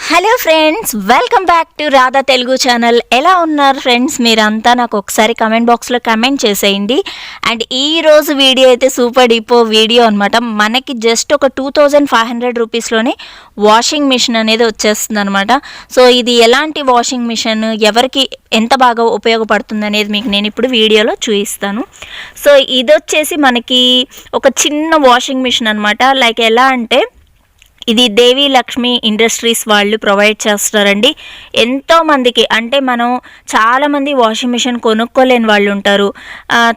Hello friends, welcome back to Radha Telugu channel. ఎలా ఉన్నారు friends? మీరంతా నాకు ఒకసారి కమెంట్ బాక్స్లో కమెంట్ చేసేయండి. అండ్ ఈరోజు వీడియో అయితే సూపర్ డీపో వీడియో అనమాట. మనకి జస్ట్ ఒక 2500 రూపీస్లోనే వాషింగ్ మిషన్ అనేది వచ్చేస్తుంది అనమాట. సో ఇది ఎలాంటి వాషింగ్ మిషన్, ఎవరికి ఎంత బాగా ఉపయోగపడుతుంది అనేది మీకు నేను ఇప్పుడు వీడియోలో చూపిస్తాను. సో ఇది వచ్చేసి మనకి ఒక చిన్న వాషింగ్ మిషన్ అనమాట. లైక్ ఎలా అంటే ఇది దేవి లక్ష్మి ఇండస్ట్రీస్ వాళ్ళు ప్రొవైడ్ చేస్తారండి. ఎంతోమందికి అంటే మనం చాలామంది వాషింగ్ మిషన్ కొనుక్కోలేని వాళ్ళు ఉంటారు,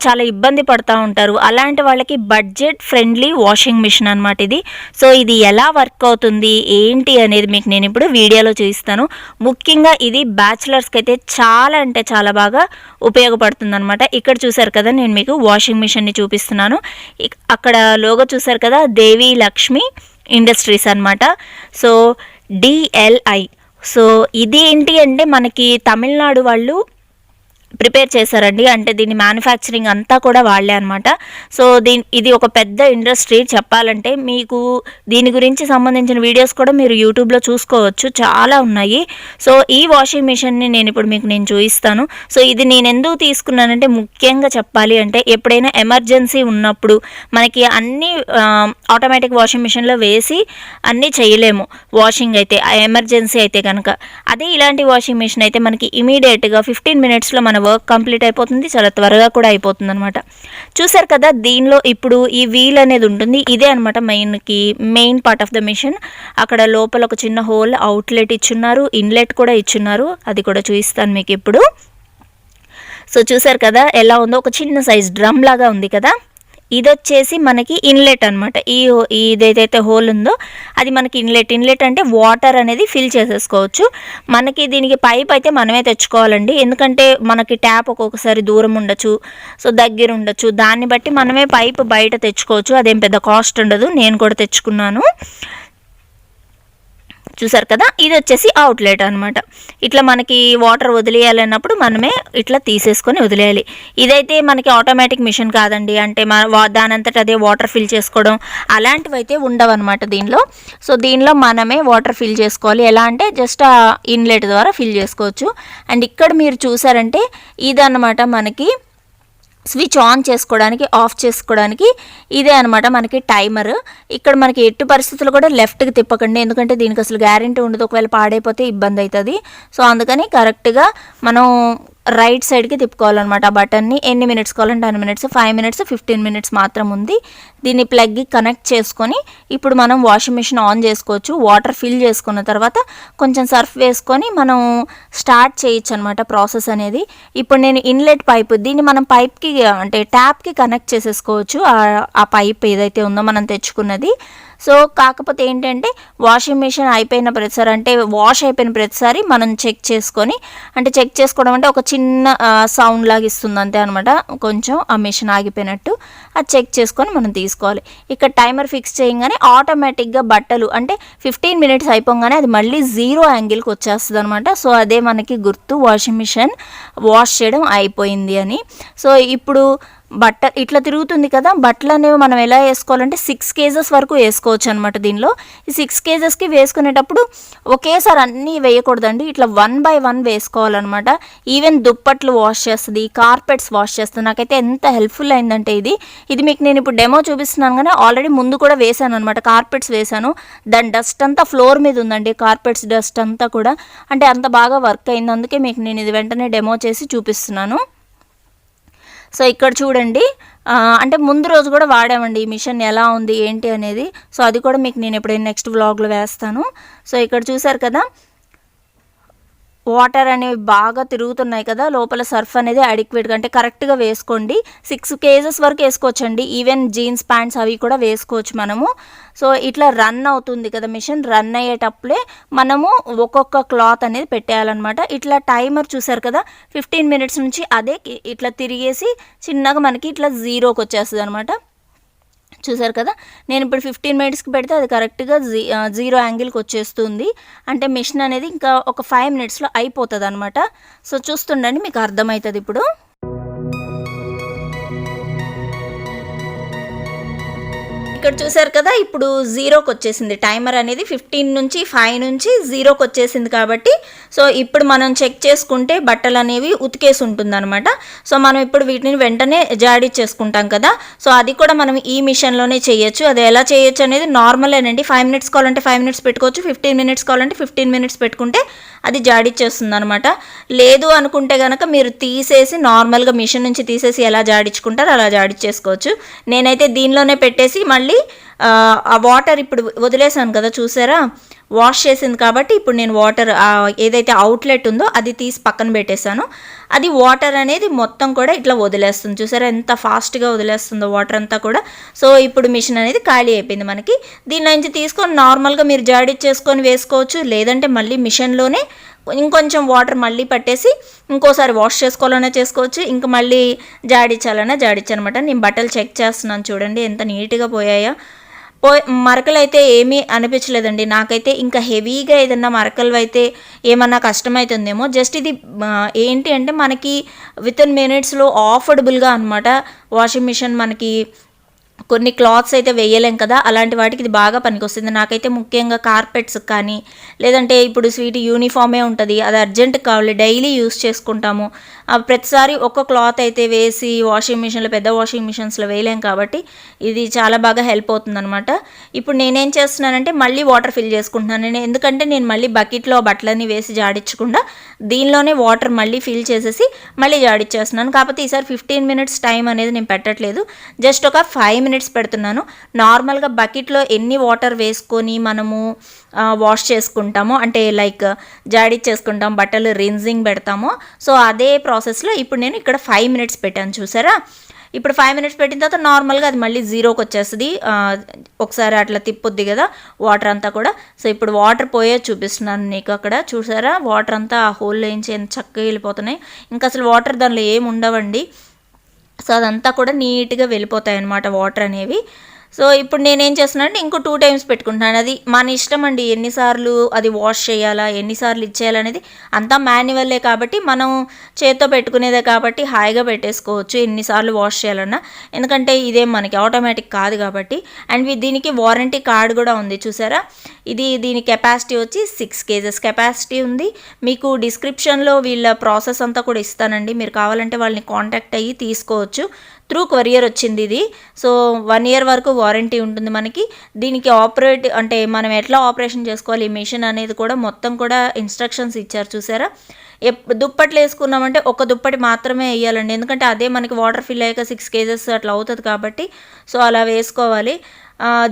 చాలా ఇబ్బంది పడుతూ ఉంటారు. అలాంటి వాళ్ళకి బడ్జెట్ ఫ్రెండ్లీ వాషింగ్ మిషన్ అనమాట ఇది. సో ఇది ఎలా వర్క్ అవుతుంది ఏంటి అనేది మీకు నేను ఇప్పుడు వీడియోలో చూపిస్తాను. ముఖ్యంగా ఇది బ్యాచిలర్స్కి అయితే చాలా అంటే చాలా బాగా ఉపయోగపడుతుంది అనమాట. ఇక్కడ చూసారు కదా, నేను మీకు వాషింగ్ మిషన్ని చూపిస్తున్నాను. అక్కడ లోగో చూసారు కదా, దేవి లక్ష్మి ఇండస్ట్రీస్ అనమాట. So DLI. సో ఇది ఏంటి అంటే మనకి తమిళనాడు వాళ్ళు ప్రిపేర్ చేశారండి. అంటే దీని మ్యానుఫ్యాక్చరింగ్ అంతా కూడా వాళ్ళే అనమాట. సో ఇది ఒక పెద్ద ఇండస్ట్రీ. చెప్పాలంటే మీకు దీని గురించి సంబంధించిన వీడియోస్ కూడా మీరు యూట్యూబ్లో చూసుకోవచ్చు, చాలా ఉన్నాయి. సో ఈ వాషింగ్ మిషన్ని నేను ఇప్పుడు మీకు చూపిస్తాను. సో ఇది నేను ఎందుకు తీసుకున్నానంటే, ముఖ్యంగా చెప్పాలి అంటే ఎప్పుడైనా ఎమర్జెన్సీ ఉన్నప్పుడు మనకి అన్నీ ఆటోమేటిక్ వాషింగ్ మిషన్లో వేసి అన్నీ చేయలేము వాషింగ్ అయితే, ఎమర్జెన్సీ అయితే కనుక. అదే ఇలాంటి వాషింగ్ మిషన్ అయితే మనకి ఇమీడియట్గా 15 మినిట్స్లో మన వర్క్ కంప్లీట్ అయిపోతుంది, చాలా త్వరగా కూడా అయిపోతుంది అనమాట. చూసారు కదా, దీనిలో ఇప్పుడు ఈ వీల్ అనేది ఉంటుంది. ఇదే అనమాట main part of the mission. అక్కడ లోపల ఒక చిన్న హోల్ అవుట్లెట్ ఇచ్చున్నారు, ఇన్లెట్ కూడా ఇచ్చున్నారు. అది కూడా చూపిస్తాను మీకు ఇప్పుడు. సో చూసారు కదా ఎలా ఉందో, ఒక చిన్న సైజ్ డ్రమ్ లాగా ఉంది కదా. ఇది వచ్చేసి మనకి ఇన్లెట్ అనమాట. ఇదేదైతే హోల్ ఉందో అది మనకి ఇన్లెట్ అంటే వాటర్ అనేది ఫిల్ చేసేసుకోవచ్చు. మనకి దీనికి పైప్ అయితే మనమే తెచ్చుకోవాలండి, ఎందుకంటే మనకి ట్యాప్ ఒక్కొక్కసారి దూరం ఉండొచ్చు, సో దగ్గర ఉండొచ్చు. దాన్ని బట్టి మనమే పైప్ బయట తెచ్చుకోవచ్చు, అదేం పెద్ద కాస్ట్ ఉండదు. నేను కూడా తెచ్చుకున్నాను. చూసారు కదా, ఇది వచ్చేసి అవుట్లెట్ అనమాట. ఇట్లా మనకి వాటర్ వదిలేయాలన్నప్పుడు మనమే ఇట్లా తీసేసుకొని వదిలేయాలి. ఇదైతే మనకి ఆటోమేటిక్ మిషన్ కాదండి, అంటే దానంతట అదే వాటర్ ఫిల్ చేసుకోవడం అలాంటివి అయితే ఉండవన్నమాట దీనిలో. సో దీనిలో మనమే వాటర్ ఫిల్ చేసుకోవాలి. ఎలా అంటే జస్ట్ ఆ ఇన్లెట్ ద్వారా ఫిల్ చేసుకోవచ్చు. అండ్ ఇక్కడ మీరు చూసారంటే ఇదన్నమాట మనకి స్విచ్ ఆన్ చేసుకోవడానికి, ఆఫ్ చేసుకోవడానికి ఇదే అనమాట మనకి టైమర్. ఇక్కడ మనకి ఎట్టి పరిస్థితుల్లో కూడా లెఫ్ట్కి తిప్పకండి, ఎందుకంటే దీనికి అసలు గ్యారెంటీ ఉండదు, ఒకవేళ పాడైపోతే ఇబ్బంది అవుతుంది. సో అందుకని కరెక్ట్గా మనం రైట్ సైడ్కి తిప్పుకోవాలన్నమాట ఆ బటన్ని. ఎన్ని మినిట్స్ కావాలంటే 10 మినిట్స్, 5 మినిట్స్, 15 మినిట్స్ మాత్రం ఉంది. దీన్ని ప్లగ్కి కనెక్ట్ చేసుకొని ఇప్పుడు మనం వాషింగ్ మిషన్ ఆన్ చేసుకోవచ్చు. వాటర్ ఫిల్ చేసుకున్న తర్వాత కొంచెం సర్ఫ్ వేసుకొని మనం స్టార్ట్ చేయొచ్చు అనమాట ప్రాసెస్ అనేది. ఇప్పుడు నేను ఇన్లెట్ పైప్, దీన్ని మనం పైప్కి అంటే ట్యాప్కి కనెక్ట్ చేసేసుకోవచ్చు, ఆ పైప్ ఏదైతే ఉందో మనం తెచ్చుకున్నది. సో కాకపోతే ఏంటంటే వాషింగ్ మిషన్ అయిపోయిన ప్రతిసారి, అంటే వాష్ అయిపోయిన ప్రతిసారి మనం చెక్ చేసుకొని, అంటే చెక్ చేసుకోవడం అంటే ఒక చిన్న సౌండ్ లాగా ఇస్తుంది అంతే అనమాట, కొంచెం ఆ మిషన్ ఆగిపోయినట్టు. అది చెక్ చేసుకొని మనం తీసుకోవాలి. ఇక్కడ టైమర్ ఫిక్స్ చేయగానే ఆటోమేటిక్గా బట్టలు అంటే 15 మినిట్స్ అయిపోగానే అది మళ్ళీ 0 యాంగిల్కి వచ్చేస్తుంది అనమాట. సో అదే మనకి గుర్తు, వాషింగ్ మిషన్ వాష్ చేయడం అయిపోయింది అని. సో ఇప్పుడు ఇట్లా తిరుగుతుంది కదా, బట్టలు అనేవి మనం ఎలా వేసుకోవాలంటే 6 కేజెస్ వరకు వేసుకోవచ్చు అనమాట దీనిలో. ఈ 6 కేజెస్కి వేసుకునేటప్పుడు ఒకేసారి అన్నీ వేయకూడదండి, ఇట్లా 1 by 1 వేసుకోవాలన్నమాట. ఈవెన్ దుప్పట్లు వాష్ చేస్తుంది, కార్పెట్స్ వాష్ చేస్తుంది. నాకైతే ఎంత హెల్ప్ఫుల్ అయిందంటే ఇది మీకు నేను ఇప్పుడు డెమో చూపిస్తున్నాను, కానీ ఆల్రెడీ ముందు కూడా వేసాను అనమాట. కార్పెట్స్ వేసాను, దాని డస్ట్ అంతా ఫ్లోర్ మీద ఉందండి, కార్పెట్స్ డస్ట్ అంతా కూడా. అంటే అంత బాగా వర్క్ అయింది, అందుకే మీకు నేను ఇది వెంటనే డెమో చేసి చూపిస్తున్నాను. సో ఇక్కడ చూడండి, అంటే ముందు రోజు కూడా వాడామండి ఈ మిషన్, ఎలా ఉంది ఏంటి అనేది. సో అది కూడా మీకు నేను ఎప్పుడైనా నెక్స్ట్ వ్లాగ్లో వేస్తాను. సో ఇక్కడ చూసారు కదా, వాటర్ అనేవి బాగా తిరుగుతున్నాయి కదా, లోపల సర్ఫ్ అనేది అడిక్వేట్గా అంటే కరెక్ట్గా వేసుకోండి. 6 కేజెస్ వరకు వేసుకోవచ్చండి, ఈవెన్ జీన్స్ ప్యాంట్స్ అవి కూడా వేసుకోవచ్చు మనము. సో ఇట్లా రన్ అవుతుంది కదా మిషన్, రన్ అయ్యేటప్పుడే మనము ఒక్కొక్క క్లాత్ అనేది పెట్టేయాలన్నమాట. ఇట్లా టైమర్ చూసారు కదా, 15 మినిట్స్ నుంచి అదే ఇట్లా తిరిగేసి చిన్నగా మనకి ఇట్లా 0కి వచ్చేస్తుంది అనమాట. చూసారు కదా, నేను ఇప్పుడు 15 మినిట్స్కి పెడితే అది కరెక్ట్గా 0 యాంగిల్కి వచ్చేస్తుంది. అంటే మిషన్ అనేది ఇంకా ఒక 5 మినిట్స్లో అయిపోతుంది అనమాట. సో చూస్తుండండి, మీకు అర్థమవుతుంది ఇప్పుడు. ఇక్కడ చూసారు కదా, ఇప్పుడు జీరోకి వచ్చేసింది టైమర్ అనేది 15 నుంచి 5 నుంచి జీరోకి వచ్చేసింది కాబట్టి సో ఇప్పుడు మనం చెక్ చేసుకుంటే బట్టలు అనేవి ఉతికేసి ఉంటుందన్నమాట. సో మనం ఇప్పుడు వీటిని వెంటనే జాడిచ్చేసుకుంటాం కదా, సో అది కూడా మనం ఈ మిషన్లోనే చేయొచ్చు. అది ఎలా చేయొచ్చు అనేది నార్మలేనండి. 5 మినిట్స్ కావాలంటే 5 మినిట్స్ పెట్టుకోవచ్చు, 15 మినిట్స్ కావాలంటే 15 మినిట్స్ పెట్టుకుంటే అది జాడిచ్చేస్తుంది అనమాట. లేదు అనుకుంటే కనుక మీరు తీసేసి నార్మల్గా మిషన్ నుంచి తీసేసి ఎలా జాడించుకుంటారో అలా జాడిచ్చేసుకోవచ్చు. నేనైతే దీనిలోనే పెట్టేసి మళ్ళీ ఆ వాటర్ ఇప్పుడు వదిలేసాను కదా, చూసారా వాష్ చేసింది కాబట్టి ఇప్పుడు నేను వాటర్ ఏదైతే అవుట్లెట్ ఉందో అది తీసి పక్కన పెట్టేశాను. అది వాటర్ అనేది మొత్తం కూడా ఇట్లా వదిలేస్తుంది. చూసారా ఎంత ఫాస్ట్గా వదిలేస్తుందో వాటర్ అంతా కూడా. సో ఇప్పుడు మిషన్ అనేది ఖాళీ అయిపోయింది మనకి. దీని నుంచి తీసుకొని నార్మల్గా మీరు జాడిచ్చేసుకొని వేసుకోవచ్చు, లేదంటే మళ్ళీ మిషన్లోనే ఇంకొంచెం వాటర్ మళ్ళీ పట్టేసి ఇంకోసారి వాష్ చేసుకోవాలన్నా చేసుకోవచ్చు, ఇంకా మళ్ళీ జాడించాలన్నా జాడించనమాట. నేను బట్టలు చెక్ చేస్తున్నాను, చూడండి ఎంత నీట్గా పోయాయో. మరకలు అయితే ఏమీ అనిపించలేదండి నాకైతే. ఇంకా హెవీగా ఏదన్నా మరకలు అయితే ఏమన్నా కష్టమవుతుందేమో. జస్ట్ ఇది ఏంటి అంటే మనకి వితిన్ మినిట్స్లో ఆఫర్డబుల్గా అనమాట. వాషింగ్ మిషన్ మనకి కొన్ని క్లాత్స్ అయితే వేయలేం కదా, అలాంటి వాటికి ఇది బాగా పనికొస్తుంది. నాకైతే ముఖ్యంగా కార్పెట్స్ కానీ, లేదంటే ఇప్పుడు స్వీట్ యూనిఫామే ఉంటుంది, అది అర్జెంట్ కావాలి, డైలీ యూస్ చేసుకుంటాము. ప్రతిసారి ఒక్క క్లాత్ అయితే వేసి వాషింగ్ మిషన్లో, పెద్ద వాషింగ్ మిషన్స్లో వేయలేం కాబట్టి ఇది చాలా బాగా హెల్ప్ అవుతుంది అనమాట. ఇప్పుడు నేనేం చేస్తున్నానంటే మళ్ళీ వాటర్ ఫిల్ చేసుకుంటున్నాను. ఎందుకంటే నేను మళ్ళీ బకెట్లో బట్టలన్నీ వేసి జాడించకుండా దీనిలోనే వాటర్ మళ్ళీ ఫిల్ చేసేసి మళ్ళీ జాడిచ్చేస్తున్నాను. కాకపోతే ఈసారి 15 మినిట్స్ టైం అనేది నేను పెట్టట్లేదు, జస్ట్ ఒక 5 మినిట్స్ పెడుతున్నాను. నార్మల్గా బకెట్లో ఎన్ని వాటర్ వేసుకొని మనము వాష్ చేసుకుంటామో, అంటే లైక్ జాడిచ్చేసుకుంటాం, బట్టలు రిన్జింగ్ పెడతామో, సో అదే ప్రాసెస్లో ఇప్పుడు నేను ఇక్కడ 5 మినిట్స్ పెట్టాను. చూసారా, ఇప్పుడు 5 మినిట్స్ పెట్టిన తర్వాత నార్మల్గా అది మళ్ళీ జీరోకి వచ్చేస్తుంది. ఒకసారి అట్లా తిప్పుద్ది కదా వాటర్ అంతా కూడా. సో ఇప్పుడు వాటర్ పోయే చూపిస్తున్నాను నీకు. అక్కడ చూసారా వాటర్ అంతా ఆ హోల్లో నుంచి ఎంత చక్కగా వెళ్ళిపోతున్నాయి. ఇంకా అసలు వాటర్ దానిలో ఏమి ఉండవండి. సో అదంతా కూడా నీట్గా వెళ్ళిపోతాయి అన్నమాట వాటర్ అనేవి. సో ఇప్పుడు నేనేం చేస్తున్నాను అంటే ఇంకో 2 టైమ్స్ పెట్టుకుంటున్నాను. అది మన ఇష్టం అండి, ఎన్నిసార్లు అది వాష్ చేయాలా, ఎన్నిసార్లు ఇచ్చేయాలనేది అంతా మాన్యువల్లే కాబట్టి, మనం చేత్తో పెట్టుకునేదే కాబట్టి హాయిగా పెట్టేసుకోవచ్చు ఎన్నిసార్లు వాష్ చేయాలన్నా. ఎందుకంటే ఇదేం మనకి ఆటోమేటిక్ కాదు కాబట్టి. అండ్ దీనికి వారంటీ కార్డ్ కూడా ఉంది చూసారా. దీని కెపాసిటీ వచ్చి 6 కేజెస్ కెపాసిటీ ఉంది. మీకు డిస్క్రిప్షన్లో వీళ్ళ ప్రాసెస్ అంతా కూడా ఇస్తానండి, మీరు కావాలంటే వాళ్ళని కాంటాక్ట్ అయ్యి తీసుకోవచ్చు. త్రూ కొరియర్ వచ్చింది ఇది. సో 1 ఇయర్ వరకు వారంటీ ఉంటుంది మనకి. దీనికి అంటే మనం ఎట్లా ఆపరేషన్ చేసుకోవాలి ఈ మిషన్ అనేది కూడా మొత్తం కూడా ఇన్స్ట్రక్షన్స్ ఇచ్చారు చూసారా. దుప్పట్లు వేసుకున్నామంటే ఒక దుప్పటి మాత్రమే వేయాలండి, ఎందుకంటే అదే మనకి వాటర్ ఫిల్ అయ్యాక 6 కేజెస్ అట్లా అవుతుంది కాబట్టి. సో అలా వేసుకోవాలి.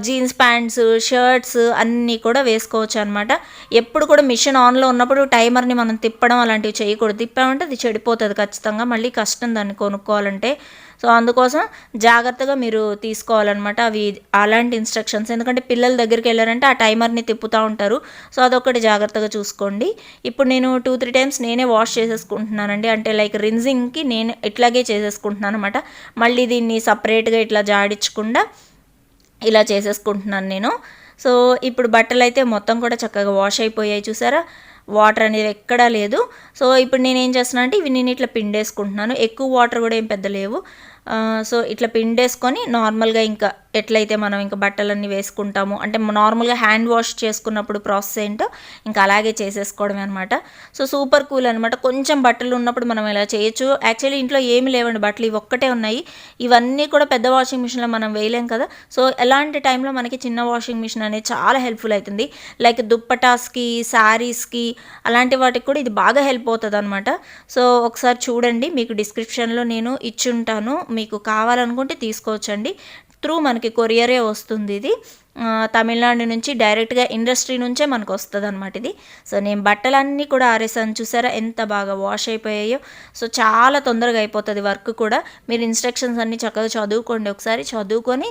జీన్స్ ప్యాంట్స్, షర్ట్స్ అన్నీ కూడా వేసుకోవచ్చు అనమాట. ఎప్పుడు కూడా మిషన్ ఆన్లో ఉన్నప్పుడు టైమర్ని మనం తిప్పడం అలాంటివి చేయకూడదు. తిప్పామంటే అది చెడిపోతుంది ఖచ్చితంగా, మళ్ళీ కష్టం దాన్ని కొనుక్కోవాలంటే. సో అందుకోసం జాగ్రత్తగా మీరు తీసుకోవాలన్నమాట అవి అలాంటి ఇన్స్ట్రక్షన్స్. ఎందుకంటే పిల్లల దగ్గరికి వెళ్ళారంటే ఆ టైమర్ని తిప్పుతూ ఉంటారు. సో అదొకటి జాగ్రత్తగా చూసుకోండి. ఇప్పుడు నేను 2-3 టైమ్స్ నేనే వాష్ చేసేసుకుంటున్నానండి, అంటే లైక్ రిన్జింగ్కి నేను ఇట్లాగే చేసేసుకుంటున్నాను అనమాట. మళ్ళీ దీన్ని సపరేట్గా ఇట్లా జాడించకుండా ఇలా చేసేసుకుంటున్నాను నేను. సో ఇప్పుడు బట్టలు అయితే మొత్తం కూడా చక్కగా వాష్ అయిపోయాయి చూసారా, వాటర్ అనేది ఎక్కడా లేదు. సో ఇప్పుడు నేను ఏం చేస్తున్నాను అంటే ఇవి నేను ఇట్లా పిండేసుకుంటున్నాను. ఎక్కువ వాటర్ కూడా ఏం పెద్ద లేవు. సో ఇట్లా పిండేసుకొని నార్మల్గా ఇంకా ఎట్లయితే మనం ఇంకా బట్టలన్నీ వేసుకుంటాము, అంటే నార్మల్గా హ్యాండ్ వాష్ చేసుకున్నప్పుడు ప్రాసెస్ ఏంటో ఇంకా అలాగే చేసేసుకోవడమే అనమాట. సో సూపర్ కూల్ అనమాట. కొంచెం బట్టలు ఉన్నప్పుడు మనం ఇలా చేయొచ్చు. యాక్చువల్లీ ఇంట్లో ఏమి లేవండి, బట్టలు ఇవి ఒక్కటే ఉన్నాయి. ఇవన్నీ కూడా పెద్ద వాషింగ్ మిషన్లో మనం వేయలేం కదా. సో ఎలాంటి టైంలో మనకి చిన్న వాషింగ్ మిషన్ అనేది చాలా హెల్ప్ఫుల్ అవుతుంది. లైక్ దుప్పటాస్కి, శారీస్కి అలాంటి వాటికి కూడా ఇది బాగా హెల్ప్ అవుతుంది అనమాట. సో ఒకసారి చూడండి, మీకు డిస్క్రిప్షన్లో నేను ఇచ్చుంటాను, మీకు కావాలనుకుంటే తీసుకోవచ్చండి. త్రూ మనకి కొరియరే వస్తుంది ఇది. తమిళనాడు నుంచి డైరెక్ట్గా ఇండస్ట్రీ నుంచే మనకు వస్తుంది అనమాట ఇది. సో నేను బట్టలన్నీ కూడా ఆరేసాను చూసారా ఎంత బాగా వాష్ అయిపోయాయో. సో చాలా తొందరగా అయిపోతుంది వర్క్ కూడా. మీరు ఇన్స్ట్రక్షన్స్ అన్నీ చక్కగా చదువుకోండి, ఒకసారి చదువుకొని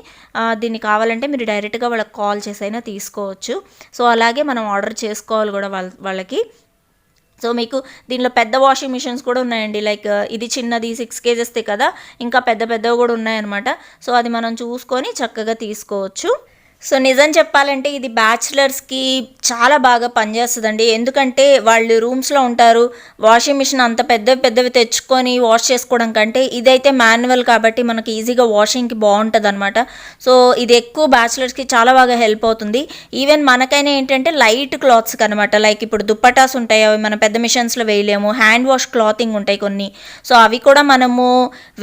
దీన్ని కావాలంటే మీరు డైరెక్ట్గా వాళ్ళకి కాల్ చేసైనా తీసుకోవచ్చు. సో అలాగే మనం ఆర్డర్ చేసుకోవాలి కూడా వాళ్ళకి. సో మీకు దీనిలో పెద్ద వాషింగ్ మిషన్స్ కూడా ఉన్నాయండి, లైక్ ఇది చిన్నది 6 కేజెస్ది కదా, ఇంకా పెద్దవి కూడా ఉన్నాయన్నమాట. సో అది మనం చూసుకొని చక్కగా తీసుకోవచ్చు. సో నిజం చెప్పాలంటే ఇది బ్యాచిలర్స్కి చాలా బాగా పనిచేస్తుందండి. ఎందుకంటే వాళ్ళు రూమ్స్లో ఉంటారు. వాషింగ్ మిషన్ అంత పెద్దవి పెద్దవి తెచ్చుకొని వాష్ చేసుకోవడం కంటే ఇదైతే మాన్యువల్ కాబట్టి మనకి ఈజీగా వాషింగ్కి బాగుంటుంది అనమాట. సో ఇది ఎక్కువ బ్యాచిలర్స్కి చాలా బాగా హెల్ప్ అవుతుంది. ఈవెన్ మనకైనా ఏంటంటే లైట్ క్లాత్స్కి అనమాట, లైక్ ఇప్పుడు దుప్పటాస్ ఉంటాయి, అవి మనం పెద్ద మిషన్స్లో వేయలేము. హ్యాండ్ వాష్ క్లాతింగ్ ఉంటాయి కొన్ని, సో అవి కూడా మనము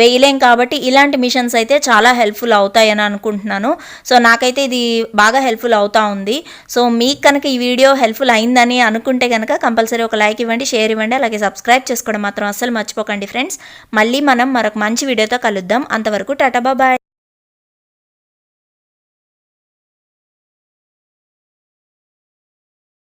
వేయలేం కాబట్టి ఇలాంటి మిషన్స్ అయితే చాలా హెల్ప్ఫుల్ అవుతాయని అనుకుంటున్నాను. సో నాకైతే ఇది బాగా హెల్ప్ఫుల్ అవుతా ఉంది. సో మీకు కనుక ఈ వీడియో హెల్ప్ఫుల్ అయిందని అనుకుంటే కనుక కంపల్సరీ ఒక లైక్ ఇవ్వండి, షేర్ ఇవ్వండి, అలాగే సబ్స్క్రైబ్ చేసుకోవడం మాత్రం అస్సలు మర్చిపోకండి ఫ్రెండ్స్. మళ్ళీ మనం మరొక మంచి వీడియోతో కలుద్దాం. అంతవరకు టాటా బాయ్.